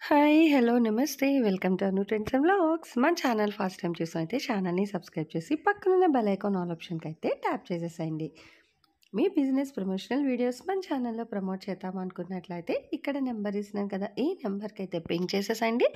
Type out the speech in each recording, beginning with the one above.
Hi! Hello! నమస్తే. Welcome to Anu trends and vlogs. మన channel first time చూసినైతే ఛానల్‌ని subscribe చేసి పక్కనున్న బెల్ ఐకాన్ ఆల్ ఆప్షన్‌కైతే ట్యాప్ చేసేసేయండి. మీ బిజినెస్ ప్రమోషనల్ వీడియోస్ మన ఛానల్‌లో ప్రమోట్ చేద్దామనుకున్నట్లయితే ఇక్కడ నెంబర్ ఇస్తున్నాను కదా! ఈ నెంబర్‌కైతే పింగ్ చేసేసేయండి.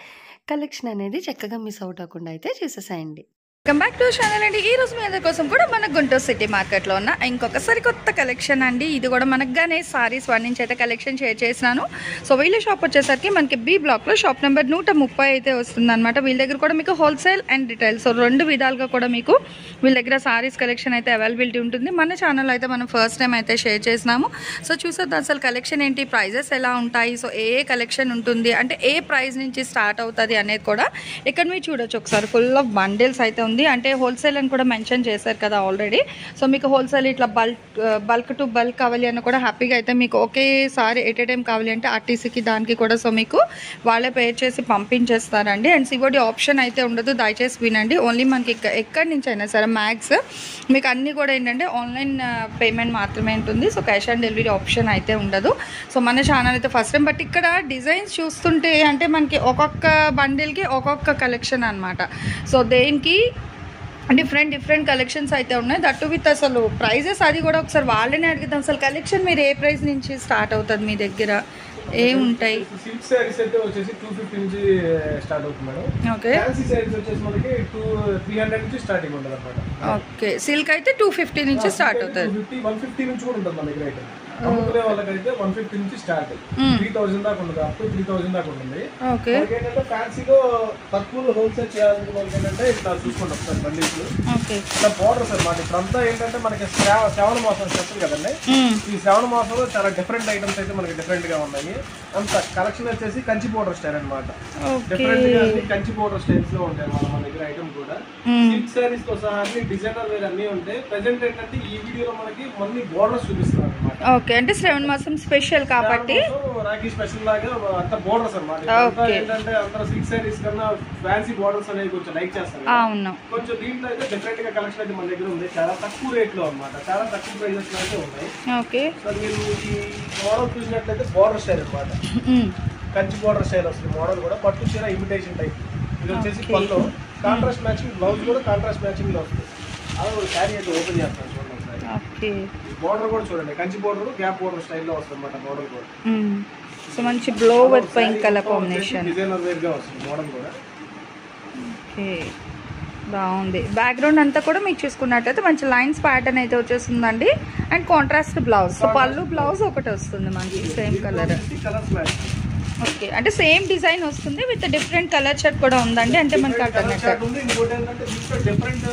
కలెక్షన్ అనేది చక్కగా మిస్ అవుట్ అవ్వకుండా అయితే చూసేసేయండి. వెల్కమ్ బ్యాక్ టు ఛానల్ అండి. ఈ రోజు మీ అందరి కోసం కూడా మన గుంటూరు సిటీ మార్కెట్లో ఉన్న ఇంకొక సరికొత్త కలెక్షన్ అండి. ఇది కూడా మనకు గణేష్ సారీస్ వన్ నుంచి అయితే కలెక్షన్ షేర్ చేసినాను. సో వీళ్ళ షాప్ వచ్చేసరికి మనకి బి బ్లాక్లో షాప్ నెంబర్ 130 అయితే వస్తుంది అనమాట. వీళ్ళ దగ్గర కూడా మీకు హోల్సేల్ అండ్ రిటైల్ సో రెండు విధాలుగా కూడా మీకు వీళ్ళ దగ్గర సారీస్ కలెక్షన్ అయితే అవైలబిలిటీ ఉంటుంది. మన ఛానల్ అయితే మనం ఫస్ట్ టైం అయితే షేర్ చేసినాము. సో చూసేద్దాం అసలు కలెక్షన్ ఏంటి, ప్రైజెస్ ఎలా ఉంటాయి, సో ఏ కలెక్షన్ ఉంటుంది, అంటే ఏ ప్రైస్ నుంచి స్టార్ట్ అవుతుంది అనేది కూడా ఇక్కడ మీరు చూడొచ్చు. ఒకసారి ఫుల్ ఆఫ్ బండిల్స్ అయితే ఉంది. అంటే హోల్సేల్ అని కూడా మెన్షన్ చేశారు కదా ఆల్రెడీ. సో మీకు హోల్సేల్ ఇట్లా బల్క్ టు బల్క్ కావాలి అన్న కూడా హ్యాపీగా అయితే మీకు ఒకేసారి ఎట్ ఏ టైం కావాలి అంటే ఆర్టీసీకి దానికి కూడా సో మీకు వాళ్ళే పే చేసి పంపించేస్తారండి. అండ్ సివోడి ఆప్షన్ అయితే ఉండదు, దయచేసి వినండి. ఓన్లీ మనకి ఎక్కడి నుంచి అయినా సరే మ్యాక్స్ మీకు అన్నీ కూడా ఏంటంటే ఆన్లైన్ పేమెంట్ మాత్రమే ఉంటుంది. So cash on delivery option అయితే ఉండదు. సో మన ఛానల్ అయితే ఫస్ట్ టైం. బట్ ఇక్కడ డిజైన్స్ చూస్తుంటే అంటే మనకి ఒక్కొక్క బండిల్కి ఒక్కొక్క కలెక్షన్ అనమాట. సో దేనికి డిఫరెంట్ కలెక్షన్స్ అయితే ఉన్నాయి. దట్టు విత్ అసలు ప్రైజెస్ అది కూడా ఒకసారి వాళ్ళనే అడుగుతాం. అసలు కలెక్షన్ మీరు ఏ ప్రైస్ నుంచి స్టార్ట్ అవుతుంది, మీ దగ్గర ఏముంటాయి? సిల్క్ సారీస్ అయితే వచ్చేసి 250 నుంచి స్టార్ట్ అవుతుంది మేడం. ఓకే. ఫ్యాన్సీ సారీస్ వచ్చేసి మనకి 300 నుంచి స్టార్టింగ్ ఉంటుంది అన్నమాట. ఓకే. సిల్క్ అయితే 250 నుంచి స్టార్ట్ అవుతుంది. 150 నుంచి కూడా ఉంటుంది మన దగ్గర అయితే. అమ్ముకునే వాళ్ళకైతే 150 నుంచి స్టార్ట్ 3000 దాకా ఉంటుంది. అప్ టు 3000 దాకా ఉంటుంది. ఓకే. ఏంటంటే ఫ్యాన్సీలో తక్కువ హోల్సేల్ చేయాలని వాళ్ళకి ఏంటంటే ఇట్లా చూసుకుంటాం సార్ బండిల్స్. ఓకే. ఇట్లా బోర్డర్స్ అన్నమాట. ఇప్పుడంతా ఏంటంటే మనకి శ్రావణ మాసం చెప్తుంది కదండి. ఈ శ్రావణ మాసంలో చాలా డిఫరెంట్ ఐటమ్స్ అయితే మనకి డిఫరెంట్ గా ఉన్నాయి. అంత కలెక్షన్ వచ్చేసి కంచి బోర్డర్ స్టైల్ అనమాట. డిఫరెంట్ గా కంచి బోర్డర్ స్టైల్స్ లో ఉంటాయి మన దగ్గర ఐటమ్ కూడా. సిల్క్ సారీస్ తో సహా అన్ని డిజైనర్ వేర్ అన్ని ఉంటాయి. ప్రెసెంట్ ఏంటంటే ఈ వీడియోలో మనకి మళ్ళీ బోర్డర్స్ చూపిస్తున్నారు అనమాట. ఓకే. అంటే శ్రావణ మాసం స్పెషల్ కాబట్టి రాఖీ స్పెషల్ లాగా అంత బోర్డర్స్ అనమాట. ఏంటంటే అందరూ సిల్క్ సారీస్ కన్నా ఫ్యాన్సీ బోర్డర్స్ అనేది కొంచెం లైక్ చేస్తారు. అవును. కొంచెం దీంట్లో అయితే డిఫరెంట్ గా కలెక్షన్ అయితే మన దగ్గర ఉంది. చాలా తక్కువ రేట్ లో అనమాట. చాలా తక్కువ ప్రైజెస్ లో అయితే ఉన్నాయి. ఓకే. సో మీరు ఈ మోడల్ చూసినట్లయితే బోర్డర్ స్టైల్ అనమాట. కంచి బోర్డర్ స్టైల్ వస్తుంది మోడల్ కూడా. పట్టు చీర ఇమిటేషన్ టైప్. ఇది వచ్చేసి పళ్ళు కాంట్రాస్ట్ మ్యాచింగ్, బ్లౌజ్ కూడా కాంట్రాస్ట్ మ్యాచింగ్ లో వస్తుంది. అలా ఒక శారీ అయితే ఓపెన్ చేస్తాను చూడండి ఒకసారి. ఓకే. బోర్డర్ కూడా చూడండి, కంచి బోర్డర్ గ్యాప్ బోర్డర్ స్టైల్లో వస్తుంది అనమాట మోడల్ కూడా. సో మంచి blue with pink colour combination, designer wear గా వస్తుంది మోడల్ కూడా. ఓకే. బాగుంది. బ్యాక్గ్రౌండ్ అంతా కూడా మీకు చూసుకున్నట్టయితే మంచి లైన్స్ ప్యాటర్న్ అయితే వచ్చేస్తుందండి. And contrast blouse. సో పళ్ళు బ్లౌజ్ ఒకటి వస్తుంది మనకి same colour. Colours match. Okay. అంటే సేమ్ డిజైన్ వస్తుంది విత్ డిఫరెంట్ కలర్ షర్ట్ కూడా ఉందండి. అంటే మనకి అల్టర్నేట్ ఉంది. ఇంకోటి ఏంటంటే దీంట్లో డిఫరెంట్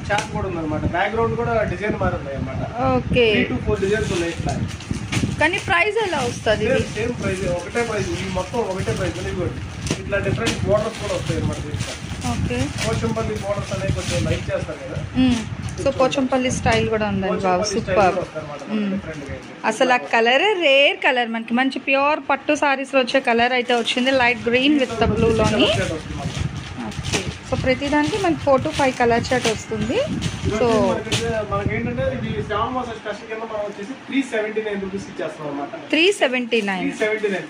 చార్ట్ కూడా ఉంది అనమాట. బ్యాక్గ్రౌండ్ కూడా డిజైన్ మారుతాయి అనమాట. ఓకే. 3 to 4 డిజైన్స్ ఉన్నాయి ఇట్లా. కానీ ప్రైస్ ఎలా వస్తుంది? సేమ్ ప్రైస్, ఒకటే ప్రైస్. ఈ మొత్తం ఒకటే ప్రైస్. ఇట్లా డిఫరెంట్ బోర్డర్స్ కూడా వస్తాయి అనమాట దీంట్లో. ఓకే. పోచంపల్లి బోర్డర్స్ అనేవి కొంచెం లైక్ చేస్తారు కదా. సో పోచంపల్లి స్టైల్ కూడా ఉందండి. బాబు సూపర్. అసలు ఆ కలర్ రేర్ కలర్, మనకి మంచి ప్యూర్ పట్టు సారీస్ లో వచ్చే కలర్ అయితే వచ్చింది. లైట్ గ్రీన్ విత్ బ్లూ లోని. ఓకే. సో ప్రతిదానికి మనకి 4 to 5 కలర్ షర్ట్ వస్తుంది. సో మనకి ఏంటంటే ఇది శ్రావణ మాసం స్పెషల్ కింద మనం వచ్చేసి 379 రూపీస్ ఇచ్చేస్తాం అన్నమాట. 379.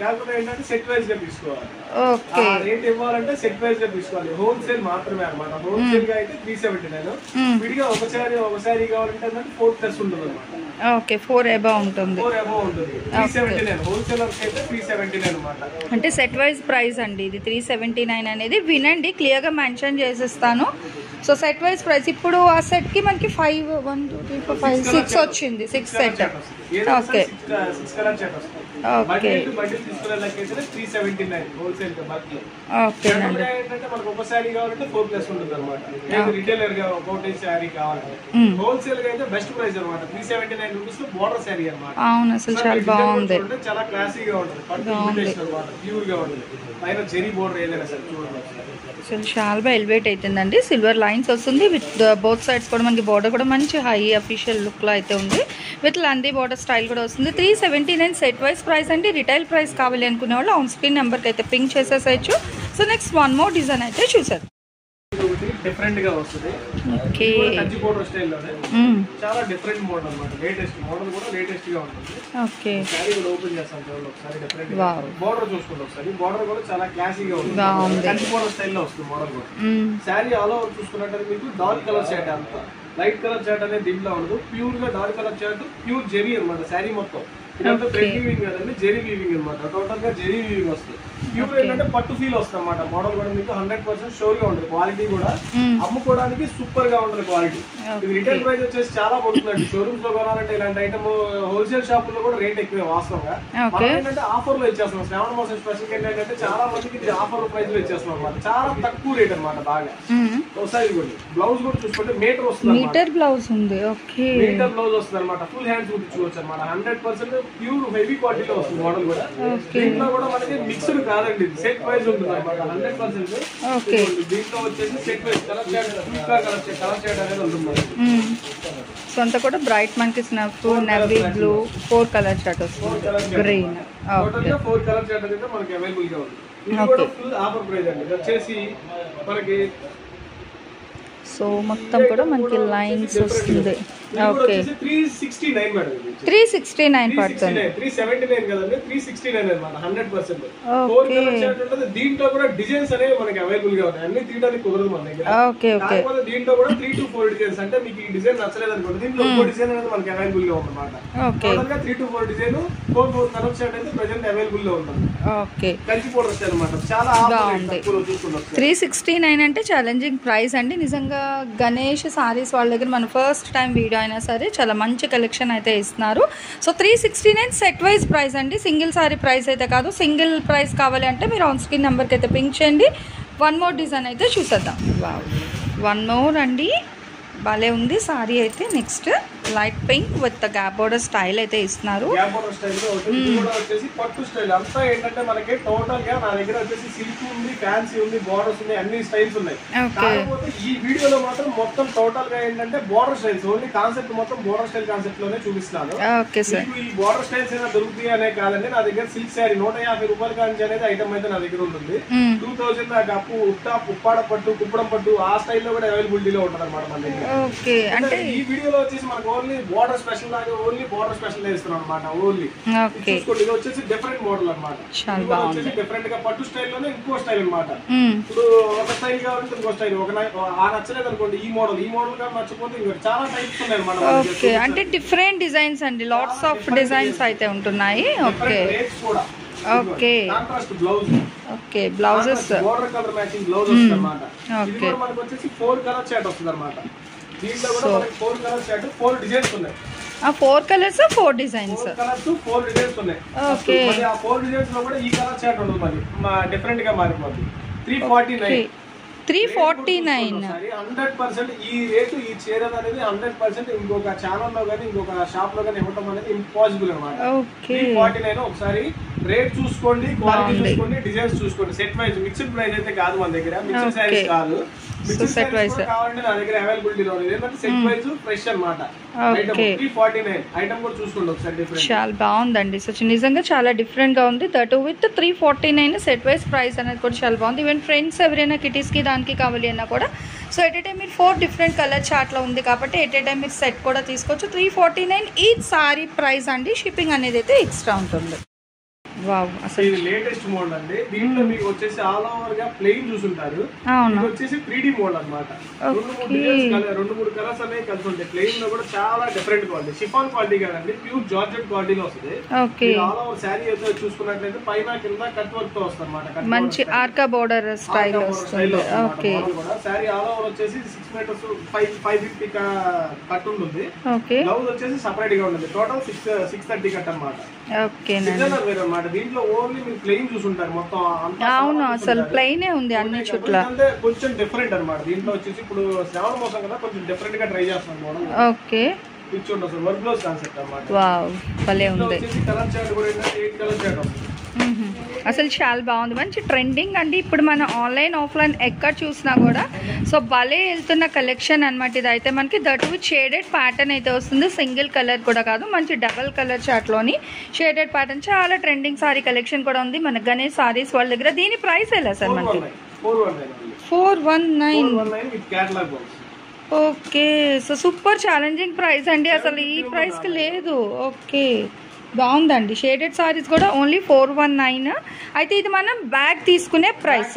కాకపోతే ఏంటంటే సెట్ వైజ్ గా తీసుకోవాలి. ఓకే. రేట్ ఇవ్వాలంటే సెట్ వైజ్ గా తీసుకోవాలి. హోల్సేల్ మాత్రమే అన్నమాట. హోల్సేల్ గా అయితే 379. విడిగా ఒకసారి కావాలంటే 4+ ఉంటుంది అన్నమాట. ఓకే. 4 అబౌవ్ ఉంటుంది. 4 అబౌవ్ ఉంటుంది. 379. హోల్సేలర్ అయితే 379 అన్నమాట. అంటే సెట్ వైజ్ ప్రైస్ అండి ఇది. 379 అనేది వినండి, క్లియర్ గా మెన్షన్ చేసేస్తాను. So set wise price. ఇప్పుడు ఆ సెట్ కి మనకి 5 1 2 3 4 5 6 వచ్చింది. 6 సెట్. ఓకే. ఓకే. బండిల్ తీసుకునేలాకైతే 379 హోల్సేల్ గా బాకీ. ఓకే అండి. ఏంటంటే మనకు ఒక సారీ కావాలంటే 4+ ఉంటుంది అనమాట. రిటైలర్ గా ఒకటి సారీ కావాలంటే హోల్సేల్ గా అయితే బెస్ట్ ప్రైస్ అనమాట. 379 రూపీస్ లో బోర్డర్ సారీ అనమాట. అవును. అసలు చాలా బాగుంది. చాలా క్లాసీగా ఉంటుంది. పట్టు ఇమిటేషన్ అనమాట. ప్యూర్ గా ఉంటుంది. పైన జెరీ బోర్డర్ ఏదైనా సరే చూడండి. అసలు చాలా బాగా ఎలివేట్ అవుతుందండి. సిల్వర్ లైన్స్ వస్తుంది విత్ బోత్ సైడ్స్ కూడా మనకి బోర్డర్ కూడా మంచి హై అఫీషియల్ లుక్ లో అయితే ఉంది. విత్ లందీ బోర్డర్ స్టైల్ కూడా వస్తుంది. 379 సెట్ వైజ్ ప్రైస్ అండి. రిటైల్ ప్రైస్ కావాలి అనుకునే వాళ్ళు ఆన్ స్క్రీన్ నెంబర్కి అయితే పింక్ చేసేసేయచ్చు. So next one more design అయితే చూసారు. డిఫరెంట్ గా వస్తుంది. ఓకే కంచి బోర్డర్ స్టైల్లోనే చాలా డిఫరెంట్ మోడల్ అన్నమాట. లేటెస్ట్ మోడల్ కూడా లేటెస్ట్ గా ఉంటుంది. ఓకే శారీ కూడా ఓపెన్ చేస్తాం చూడండి ఒకసారి. డిఫరెంట్ బోర్డర్ చూసుకోండి ఒకసారి. బోర్డర్ కూడా చాలా క్లాసీగా ఉంటుంది. కంచి బోర్డర్ స్టైల్లో వస్తుంది మోడల్ కూడా. శారీ ఆల్ ఓవర్ చూసుకున్నట్టు మీకు డార్క్ కలర్ షర్ట్ అంతా లైట్ కలర్ షర్ట్ అనేది దీంట్లో ఉండదు. ప్యూర్ గా dark colour shirt, pure zari అనమాట శారీ మొత్తం. ఇదంతా థ్రెడ్ వీవింగ్ కదండి, జెరీ వీవింగ్ అనమాట. టోటల్ గా జెరీ వీవింగ్ వస్తుంది. ప్యూర్ ఏంటంటే పట్టు ఫీల్ వస్తుంది అనమాట. మోడల్ కూడా మీకు 100% షోర్ గా ఉంటుంది. క్వాలిటీ కూడా అమ్ముకోవడానికి సూపర్ గా ఉంటుంది క్వాలిటీ. ఇది రిటైల్ ప్రైస్ వచ్చేసి చాలా పడుతుందండి. షోరూమ్స్ లో కొనాలంటే ఇలాంటి ఐటమ్ హోల్సేల్ షాప్ లో కూడా రేట్ ఎక్కువే వాస్తవంగా. మనం ఏంటంటే ఆఫర్ లో ఇచ్చేస్తున్నాం. శ్రావణ మాసం స్పెషల్ ఏంటంటే చాలా మందికి ఆఫర్ ప్రైస్ లో ఇచ్చేస్తున్నాం అనమాట. చాలా తక్కువ రేట్ అనమాట. బాగా ఒకసారి బ్లౌజ్ కూడా చూసుకుంటే మీటర్ వస్తుంది, మీటర్ బ్లౌజ్ ఉంది. ఓకే మీటర్ బ్లౌజ్ వస్తుంది అనమాట. ఫుల్ హ్యాండ్స్ కుట్టించుకోవచ్చు అనమాట. 100% ప్యూర్ హెవీ క్వాలిటీలో వస్తుంది మోడల్ కూడా. దీంట్లో కూడా మనకి మిక్స్డ్ కాదండి, సెట్ వైజ్ ఉంటుంది అనమాట. 100% దీంట్లో వచ్చేసి సెట్ వైజ్ కలర్ షేడ్ అనేది ఉంటుంది. సో అంతా కూడా బ్రైట్ మనకి snuff, navy blue, 4 colour shirt వస్తుంది. గ్రీన్ 4 కలర్ షర్ట్ అయితే మనకి అవైలబుల్ గా ఉంది. ఇది కూడా ఫుల్ ఆఫర్ ప్రైస్ అండి. ఇది వచ్చేసి మనకి సో మొత్తం కూడా మనకి లైన్స్ వస్తుంది. Okay 369 madam. 369 పడుతుంది. 379 కదండి, 369 అన్నమాట. 100%. 4 కలర్ షర్ట్ ఉంటుంది. దీంట్లో కూడా డిజైన్స్ అనేవి మనకి అవైలబుల్ గా ఉన్నాయి. అన్ని తీయడానికి కుదరదు మన దగ్గర. ఓకే ఓకే కాకపోతే దీంట్లో కూడా 3 to 4 డిజైన్స్. అంటే మీకు ఈ డిజైన్ నచ్చలేదు అనుకోండి, దీంట్లో ఇంకో డిజైన్ అనేది మనకి అవైలబుల్ గా ఉందన్నమాట. టోటల్ గా 3 to 4 డిజైన్, 4 కలర్ షర్ట్ అయితే ప్రెజెంట్ అవైలబుల్ లో ఉంటుంది. ఓకే కంచి బోర్డర్ స్టైల్ అన్నమాట. చాలా బాగుంది. 369 అంటే ఛాలెంజింగ్ ప్రైస్ అండి. నిజంగా గణేష్ సారీస్ వాళ్ళ దగ్గర మన ఫస్ట్ టైం వీడియో అయినా సరే చాలా మంచి కలెక్షన్ అయితే ఇస్తున్నారు. సో 369 సెట్ వైజ్ ప్రైస్ అండి. సింగిల్ సారీ ప్రైస్ అయితే కాదు. సింగిల్ ప్రైస్ కావాలి అంటే మీరు ఆన్ స్క్రీన్ నెంబర్కి అయితే పింక్ చేయండి. 1 మోర్ డిజైన్ అయితే చూసేద్దాం. 1 మోర్ అండి, భలే ఉంది సారీ అయితే. Next light pink with gap border style అయితే ఇస్తున్నారు. గ్యాప్ బోర్డర్ స్టైల్ లో ఉంటుంది. ఇది కూడా వచ్చేసి పట్టు స్టైల్. అంతా ఏంటంటే మనకి టోటల్ గా నా దగ్గర వచ్చేసి సిల్క్ ఉంది, ఫ్యాన్సీ ఉంది, బోర్డర్స్ ఉన్నాయి, అన్ని స్టైల్స్ ఉన్నాయి. కాకపోతే ఈ వీడియోలో మాత్రం మొత్తం టోటల్ గా ఏంటంటే బోర్డర్ స్టైల్స్ ఓన్లీ. కాన్సెప్ట్ మొత్తం బోర్డర్ స్టైల్ కాన్సెప్ట్ లోనే చూపిస్తున్నాను. మీకు ఈ బోర్డర్ స్టైల్స్ అయినా దొరుకుతాయి అనే కాదండి. నా దగ్గర సిల్క్ శారీ 150 రూపాయల కాంచి అనేది ఐటమ్ అయితే నా దగ్గర ఉంటుంది. 2000 దాకా ఉప్పాడ పట్టు, కుప్పడం పట్టు ఆ స్టైల్లో కూడా అవైలబిలిటీలో ఉంటుంది అనమాట మన దగ్గర. అంటే ఈ వీడియోలో వచ్చేసి మనకు ఓన్లీ బోర్డర్ స్పెషల్ లాగా ఓన్లీ బోర్డర్ స్పెషల్ చేస్తున్నాం అనమాట. ఓన్లీ చూసుకోండి, ఇది వచ్చేసి డిఫరెంట్ మోడల్ అనమాట. వచ్చేసి డిఫరెంట్ గా పట్టు స్టైల్ లోనే ఇంకో స్టైల్ అనమాట. ఇప్పుడు ఒక స్టైల్ కావాలంటే ఇంకో స్టైల్. ఒక నచ్చలేదు అనుకోండి ఈ మోడల్ గా నచ్చకపోతే ఇంకా చాలా టైప్స్ ఉన్నాయి అనమాట. అంటే డిఫరెంట్ డిజైన్స్ అండి, లాట్స్ ఆఫ్ డిజైన్స్ అయితే ఉంటున్నాయి. Okay okay contrast blouse. Okay blouses border colour matching blouse వస్తుంది అన్నమాట. ఇది కూడా మనకు వచ్చేసి 4 కలర్ షర్ట్ వస్తుంది అన్నమాట. దీంట్లో కూడా మనకి 4 కలర్ షర్ట్, 4 డిజైన్స్ ఉన్నాయి. 4 కలర్స్ 4 డిజైన్స్. 4 కలర్స్ 4 డిజైన్స్ ఉన్నాయి. ఓకే మరి ఆ 4 డిజైన్స్ లో కూడా ఈ కలర్ షర్ట్ ఉంటుంది మరి డిఫరెంట్ గా మారిపోతుంది. 349 100% ఈ రేటు ఈ చీర అనేది 100% ఇంకొక ఛానల్ లో గానీ ఇంకొక షాప్ లో గానీ ఇవ్వడం అనేది ఇంపాసిబుల్ అన్నమాట. 349 ఒకసారి రేట్ చూసుకోండి, క్వాలిటీ చూసుకోండి, డిజైన్స్ చూసుకోండి. సెట్ వైజ్ మిక్స్డ్ ప్రైస్ అయితే కాదు మన దగ్గర. మిక్స్డ్ సారీస్ కాదు, సెట్ వైజ్ కావాలంటే నా దగ్గర అవైలబిలిటీలో ఉంది. ఎందుకంటే సెట్ వైజ్ ఫ్రెష్ అన్నమాట. 349 ఐటమ్ కూడా చూసుకోండి ఒకసారి. డిఫరెంట్ చాలా బాగుందండి. సో నిజంగా చాలా డిఫరెంట్ గా ఉంది. That with 349 set wise price అనేది కూడా చాలా బాగుంది. ఈవెన్ ఫ్రెండ్స్ ఎవరైనా కిటీస్ కి దానికి కావాలి అన్నా కూడా సో ఎట్ ఏ టైం మీరు 4 డిఫరెంట్ కలర్ చార్ట్లో ఉంది కాబట్టి ఎట్ ఏ టైం మీరు సెట్ కూడా తీసుకోవచ్చు. 349 ఈ సారీ ప్రైస్ అండి. షిప్పింగ్ అనేది అయితే ఎక్స్ట్రా ఉంటుంది. వావ్, అసలు ఇది లేటెస్ట్ మోడల్ అండి. దీంట్లో మీకు వచ్చేసి ఆల్ ఓవర్ గా ప్లెయిన్ చూసుంటారు. ఇది వచ్చేసి 3D మోడల్ అన్నమాట. 2-3 కలర్స్ అనేవి కలిసి ఉంటాయి. ప్లెయిన్ లో కూడా చాలా డిఫరెంట్ క్వాలిటీ, షిఫాన్ క్వాలిటీ కాదండి, ప్యూర్ జార్జెట్ క్వాలిటీలో వస్తుంది. ఆల్ ఓవర్ శారీ అయితే చూసుకున్నట్లయితే పైన కింద కట్ వర్క్ తో వస్తుంది అన్నమాట. మంచి ఆర్కా బోర్డర్ స్టైల్ వస్తుంది. ఓకే శారీ ఆల్ ఓవర్ వచ్చేసి 6 మీటర్స్ 550 కట్ ఉంటుంది. బ్లౌజ్ వచ్చేసి సెపరేట్ గా ఉంటుంది. టోటల్ 630 కట్ అన్నమాట. ఓకే దీంట్లో ఓన్లీ మీరు ప్లెయిన్ చూసుంటారు మొత్తం. అవును, అసలు ప్లెయినే ఉంది అన్ని చోట్ల. కొంచెం డిఫరెంట్ అన్నమాట. దీంట్లో వచ్చేసి ఇప్పుడు శ్రావణ మాసం కదా, కొంచెం డిఫరెంట్ గా ట్రై చేస్తున్నాం మోడల్. ఓకే చూడండి అసలు వర్క్ బ్లౌజ్ కాన్సెప్ట్ అన్నమాట. వావ్, భలే ఉంది. వచ్చేసి కలర్ చార్ట్ కూడా 8 కలర్ చార్ట్ వస్తుంది. అసలు చాలా బాగుంది, మంచి ట్రెండింగ్ అండి. ఇప్పుడు మన ఆన్లైన్ ఆఫ్లైన్ ఎక్కడ చూసినా కూడా సో భలే వెళ్తున్న కలెక్షన్ అనమాట. ఇది అయితే మనకి దట్ విత్ షేడెడ్ ప్యాటర్న్ అయితే వస్తుంది. సింగిల్ కలర్ కూడా కాదు, మంచి డబల్ కలర్ చార్ట్లోని షేడెడ్ ప్యాటర్న్. చాలా ట్రెండింగ్ సారీ కలెక్షన్ కూడా ఉంది మన గణేష్ సారీస్ వాళ్ళ దగ్గర. దీని ప్రైస్ ఎలా సార్ మనకి? 419. 419 with catalogue box. Okay, so super challenging price అండి, అసలు ఈ ప్రైస్కి లేదు. ఓకే, బాగుందండి. షేడెడ్ సారీస్ కూడా ఓన్లీ 419. అయితే ఇది మనం బ్యాగ్ తీసుకునే ప్రైస్.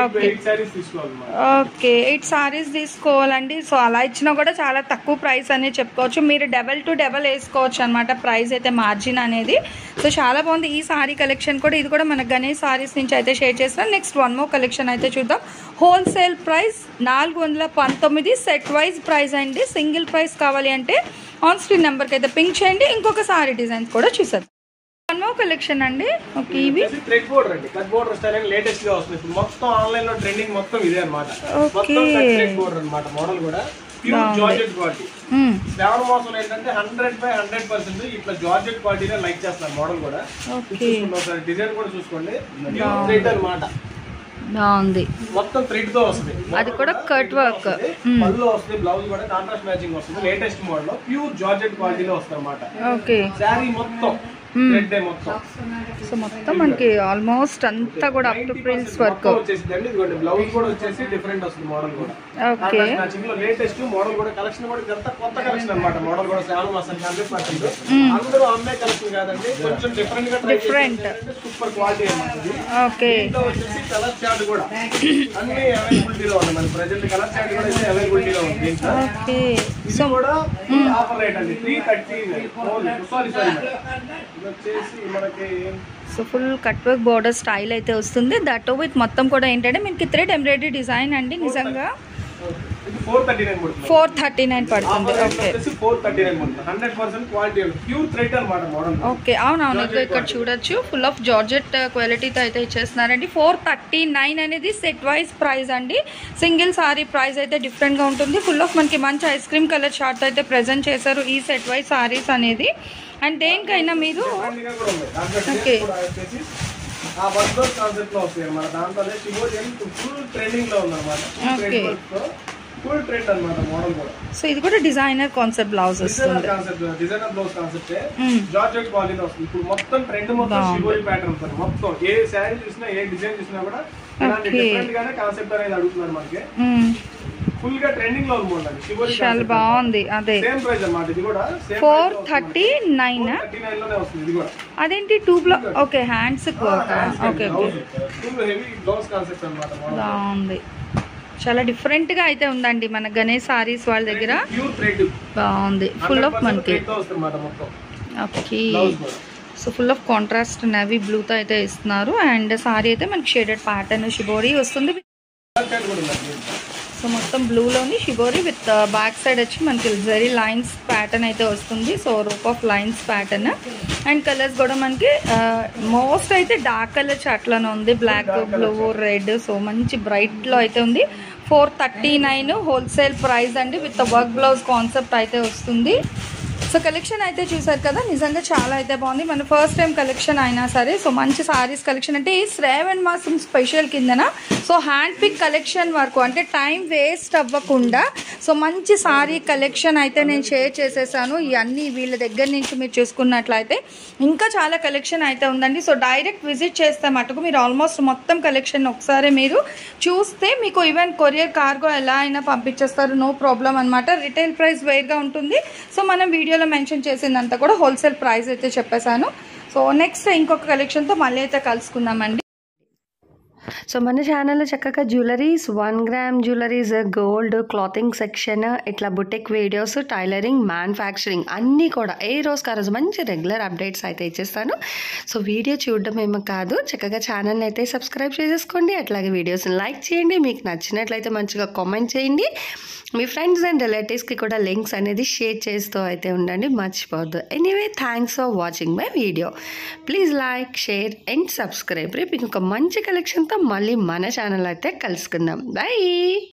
ఓకే, 8 సారీస్ తీసుకోవాలండి. సో అలా ఇచ్చినా కూడా చాలా తక్కువ ప్రైస్ అనేది చెప్పుకోవచ్చు. మీరు డబల్ టు డబల్ వేసుకోవచ్చు అనమాట ప్రైస్ అయితే, మార్జిన్ అనేది. సో చాలా బాగుంది ఈ సారీ కలెక్షన్ కూడా. ఇది కూడా మన గణేష్ సారీస్ నుంచి అయితే షేర్ చేస్తాం. నెక్స్ట్ వన్ మోర్ కలెక్షన్ అయితే చూద్దాం. Wholesale price 419, set wise price అండి. సింగిల్ ప్రైస్ కావాలి అంటే ఆన్ స్క్రీన్ నెంబర్కి అయితే పింక్ చేయండి. ఇంకొక సారీ డిజైన్స్ కూడా చూసారు. వన్ మోర్ కలెక్షన్ అండి. ఓకే, ఇవి థ్రెడ్ బోర్డర్ అండి. కట్ బోర్డర్ స్టైల్ అని లేటెస్ట్ గా వస్తుంది ఇప్పుడు. మొత్తం ఆన్లైన్ లో ట్రెండింగ్ మొత్తం ఇదే అన్నమాట. మొత్తం థ్రెడ్ బోర్డర్ అన్నమాట. మోడల్ కూడా ప్యూర్ జార్జెట్ క్వాలిటీ. శ్రావణ మాసం ఏంటంటే 100% ఇట్లా జార్జెట్ క్వాలిటీనే లైక్ చేస్తున్నారు మోడల్ కూడా. చూసుకోండి, డిజైన్ కూడా చూసుకోండి. ప్యూర్ థ్రెడ్ అన్నమాట. బాగుంది, మొత్తం థ్రెడ్ తో వస్తుంది. అది కూడా కట్ వర్క్. పళ్ళు వస్తుంది, బ్లౌజ్ కూడా కాంట్రాస్ట్ మ్యాచింగ్ వస్తుంది. లేటెస్ట్ మోడల్ ప్యూర్ జార్జెట్ క్వాలిటీలో వస్తుంది అన్నమాట. ఓకే, శారీ మొత్తం థ్రెడ్ మొత్తం. సో మొత్తం మనకి ఆల్మోస్ట్ అంతా కూడా అప్ టు ప్రిల్స్ వర్క్ వచ్చేసిందండి. ఇదిగోండి బ్లౌజ్ కూడా వచ్చేసి డిఫరెంట్ వస్తుంది మోడల్ కూడా. ఓకే, మ్యాచింగ్ లో లేటెస్ట్ మోడల్ కూడా. కలెక్షన్ కూడా ఇదంతా కొత్త కలెక్షన్ అన్నమాట. మోడల్ కూడా శ్రావణ మాసానికి 100%. అందరూ అమ్మే కలెక్షన్ కాదండి, కొంచెం డిఫరెంట్ గా ట్రై చేయండి. సూపర్ క్వాలిటీ అన్నమాట. ఓకే, దీంట్లో వచ్చేసి కలర్ చార్ట్ కూడా అన్ని అవైలబిలిటీలో ఉంది. మన ప్రెజెంట్ కలర్ చార్ట్ కూడా అయితే అవైలబిలిటీలో ఉంది దీంట్లో. ఓకే, ఇది కూడా ఆఫర్ రేట్ అండి 330. సారీ వచ్చేసి మనకి so full cut work border style అయితే వస్తుంది. దట్ విత్ మొత్తం కూడా ఏంటంటే మనకి థ్రెడ్ ఎంబ్రాయిడరీ డిజైన్ అండి. నిజంగా 439 పడుతుంది. ఓకే, 100% క్వాలిటీ ప్యూర్ థ్రెడ్ అన్నమాట మోడల్. ఓకే, అవునవును. ఇక్కడ చూడొచ్చు ఫుల్ ఆఫ్ జార్జెట్ క్వాలిటీతో అయితే ఇచ్చేస్తున్నారండి. 439 అనేది సెట్ వైజ్ ప్రైస్ అండి. సింగిల్ సారీ ప్రైస్ అయితే డిఫరెంట్గా ఉంటుంది. ఫుల్ ఆఫ్ మనకి మంచి ఐస్ క్రీమ్ కలర్ షార్ట్ అయితే ప్రెజెంట్ చేశారు ఈ సెట్ వైజ్ సారీస్ అనేది. అండ్ దేనికైనా మీరు ఓకే ఆ వర్క్ కాన్సెప్ట్ లో వస్తాయి అన్నమాట. దాంట్లో ఫుల్ ట్రెండింగ్ లో ఉందన్నమాట. ఫుల్ ట్రెండ్ అన్నమాట మోడల్ కూడా. సో ఇది కూడా డిజైనర్ కాన్సెప్ట్ బ్లౌజ్ వస్తుంది. Designer blouse concept georgette quality వస్తుంది. ఇప్పుడు మొత్తం ట్రెండ్ మొత్తం షిబోరి ప్యాటర్న్ ఉంటుంది. మొత్తం ఏ శారీ చూసినా ఏ డిజైన్ చూసినా కూడా ఇలాంటి డిఫరెంట్ గానే కాన్సెప్ట్ అనేది అడుగుతున్నారు మనకి. ఫుల్ గా ట్రెండింగ్ లో ఉంది షిబోరి. చాలా బాగుంది. అదే సేమ్ ప్రైస్ అన్నమాట. ఇది కూడా 439 లోనే వస్తుంది. ఇది కూడా అదేంటి 2 blouse. Okay, hands work. Okay, full heavy blouse concept అన్నమాట. బాగుంది, చాలా డిఫరెంట్ గా అయితే ఉందండి మన గణేష్ సారీస్ వాళ్ళ దగ్గర. బాగుంది, ఫుల్ ఆఫ్ మనకి. Okay, so full of contrast navy బ్లూతో అయితే ఇస్తున్నారు. అండ్ సారీ అయితే మనకి షేడెడ్ ప్యాటర్న్ షిబోరి వస్తుంది. సో మొత్తం బ్లూలోని షిబోరి విత్ బ్యాక్ సైడ్ వచ్చి మనకి జరీ లైన్స్ ప్యాటర్న్ అయితే వస్తుంది. So rope of lines pattern. And colours కూడా మనకి మోస్ట్ అయితే డార్క్ కలర్ చాట్లోనే ఉంది. Black, blue, red. సో మంచి బ్రైట్లో అయితే ఉంది. 439 హోల్సేల్ ప్రైస్ అండి. విత్ వర్క్ బ్లౌజ్ కాన్సెప్ట్ అయితే వస్తుంది. సో కలెక్షన్ అయితే చూసారు కదా, నిజంగా చాలా అయితే బాగుంది. మన ఫస్ట్ టైం కలెక్షన్ అయినా సరే సో మంచి సారీస్ కలెక్షన్ అంటే ఈ శ్రావణ మాసం స్పెషల్ కిందన సో హ్యాండ్ పిక్ కలెక్షన్ వరకు అంటే టైం వేస్ట్ అవ్వకుండా సో మంచి సారీ కలెక్షన్ అయితే నేను షేర్ చేసేసాను. ఇవన్నీ వీళ్ళ దగ్గర నుంచి మీరు చూసుకున్నట్లయితే ఇంకా చాలా కలెక్షన్ అయితే ఉందండి. సో డైరెక్ట్ విజిట్ చేస్తే మటుకు మీరు ఆల్మోస్ట్ మొత్తం కలెక్షన్ ఒకసారి మీరు చూస్తే మీకు ఈవెన్ కొరియర్ కార్గో ఎలా అయినా పంపించేస్తారు, నో ప్రాబ్లం అనమాట. రిటైల్ ప్రైస్ వేరుగా ఉంటుంది. సో మనం వీడియోలో మెన్షన్ చేసిందంతా కూడా హోల్సేల్ ప్రైస్ అయితే చెప్పేశాను. సో నెక్స్ట్ ఇంకొక కలెక్షన్తో మళ్ళీ అయితే కలుసుకుందామండి. సో మన ఛానల్లో చక్కగా jewelleries, 1 gram jewelleries, gold, clothing section, ఇట్లా బుటెక్ వీడియోస్, టైలరింగ్, మ్యానుఫ్యాక్చరింగ్ అన్నీ కూడా ఏ రోజుకి ఆ రోజు మంచి రెగ్యులర్ అప్డేట్స్ అయితే ఇచ్చేస్తాను. సో వీడియో చూడడం ఏమో కాదు, చక్కగా ఛానల్ని అయితే సబ్స్క్రైబ్ చేసేసుకోండి. అట్లాగే వీడియోస్ని లైక్ చేయండి. మీకు నచ్చినట్లయితే మంచిగా కామెంట్ చేయండి. మీ ఫ్రెండ్స్ అండ్ రిలేటివ్స్కి కూడా లింక్స్ అనేది షేర్ చేస్తూ అయితే ఉండండి, మర్చిపోవద్దు. Anyway, thanks for watching my video. Please like, share and subscribe. రేపు ఇంకొక మంచి కలెక్షన్తో మళ్ళీ మన ఛానల్ అయితే కలుసుకుందాం. బై.